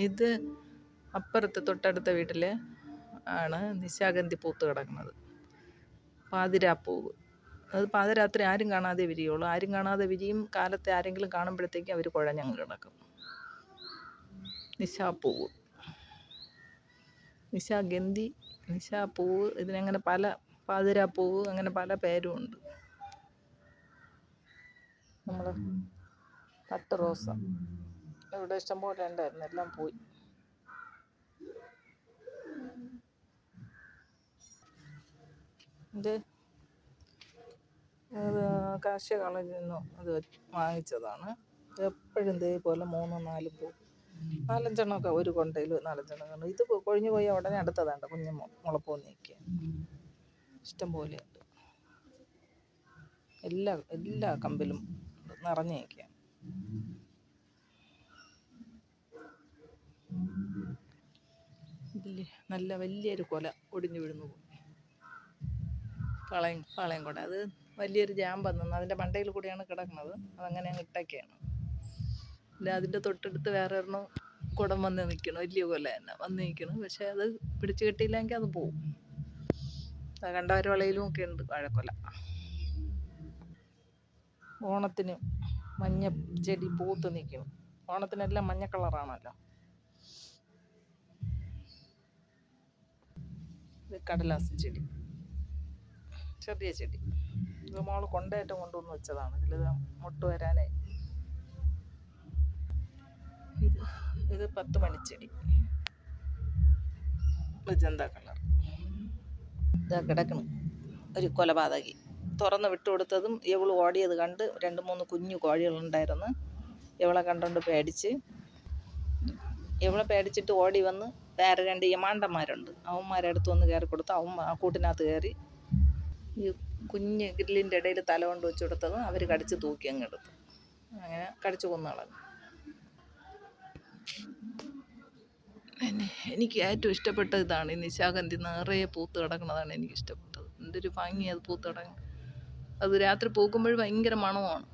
ഇത് അപ്പുറത്ത് തൊട്ടടുത്ത വീട്ടിൽ ആണ് നിശാഗന്ധി പൂത്ത് കിടക്കുന്നത്. പാതിരാപ്പൂവ്. അത് പാതിരാത്രി ആരും കാണാതെ വിരിയുള്ളൂ. ആരും കാണാതെ വിരിയും. കാലത്തെ ആരെങ്കിലും കാണുമ്പോഴത്തേക്കും അവർ കുഴഞ്ഞങ്ങ് കിടക്കും. നിശാപ്പൂവ്, നിശാഗന്ധി, നിശാപ്പൂവ്, ഇതിനങ്ങനെ പല, പാതിരാപ്പൂവ്, അങ്ങനെ പല പേരും ഉണ്ട്. നമ്മൾ പട്ട് റോസ ഇവിടെ ഇഷ്ടംപോലെ ഉണ്ടായിരുന്നു, എല്ലാം പോയി. ഇത് കാർഷിക കോളേജിൽ നിന്നും അത് വാങ്ങിച്ചതാണ്. എപ്പോഴും ഇതേപോലെ 3-4 പൂ, 4-5 ഒരു കൊണ്ടയിൽ 4-5. ഇത് കൊഴിഞ്ഞു പോയ ഉടനെ അടുത്തതാണ്ട് കുഞ്ഞ് മുളപ്പൂന്ന് നിൽക്കുക. ഇഷ്ടംപോലെ ഉണ്ട്. എല്ലാ കമ്പിലും നിറഞ്ഞു നിൽക്കുക. നല്ല വലിയൊരു കൊല ഒടിഞ്ഞു വീഴുന്നു പോയി. പാളയം കൊട, അത് വലിയൊരു ജാമ്പെന്നു അതിൻ്റെ മണ്ടയിൽ കൂടിയാണ് കിടക്കുന്നത്. അതങ്ങനെ അങ്ങ് ഇട്ടൊക്കെയാണ്. ഇല്ല, അതിൻ്റെ തൊട്ടടുത്ത് വേറെ ഒരെണ്ണം കുടം വന്ന് നിൽക്കണം, വലിയ കൊല തന്നെ വന്ന് നിൽക്കണം. പക്ഷേ അത് പിടിച്ചു കിട്ടിയില്ലെങ്കിൽ അത് പോവും. കണ്ടവരവളയിലും ഒക്കെ ഉണ്ട് വാഴക്കൊല. ഓണത്തിന് മഞ്ഞ ചെടി പൂത്ത് നിൽക്കും. ഓണത്തിനെല്ലാം മഞ്ഞ കളറാണല്ലോ. ഇത് കടലാസ് ചെടി, ചെറിയ ചെടി. ഇത് മോള് കൊണ്ടേറ്റം കൊണ്ടുവന്ന് വെച്ചതാണ്. ഇതിൽ മുട്ട് വരാനേ. ഇത് 10 മണിച്ചെടി, മജന്ത കളർ. ഇതാ കിടക്കണം ഒരു കൊലപാതകി. തുറന്ന് വിട്ടുകൊടുത്തതും ഇവൾ ഓടിയത് കണ്ട് 2-3 കുഞ്ഞു കോഴികളുണ്ടായിരുന്നു. ഇവളെ കണ്ടുകൊണ്ട് പേടിച്ച്, ഇവളെ പേടിച്ചിട്ട് ഓടി വന്ന് വേറെ 2 യമാണ്ടന്മാരുണ്ട്, അവന്മാരടുത്ത് വന്ന് കയറി കൊടുത്ത് ആ കൂട്ടിനകത്ത് കയറി ഈ കുഞ്ഞ് ഗ്രില്ലിൻ്റെ ഇടയിൽ തല കൊണ്ട് വെച്ച് കൊടുത്തതും അവർ കടിച്ച് തൂക്കി അങ്ങ് എടുത്തു. അങ്ങനെ കടിച്ച് കൊന്നുകളഞ്ഞു. എനിക്ക് ഏറ്റവും ഇഷ്ടപ്പെട്ട ഇതാണ്. ഈ നിശാഗന്ധി നിറയെ പൂത്ത് കിടക്കുന്നതാണ് എനിക്കിഷ്ടപ്പെട്ടത്. എന്തൊരു ഭംഗി അത് പൂത്ത് കിടക്കുന്നത്. അത് രാത്രി പൂക്കുമ്പോൾ ഭയങ്കര മണമാണ്.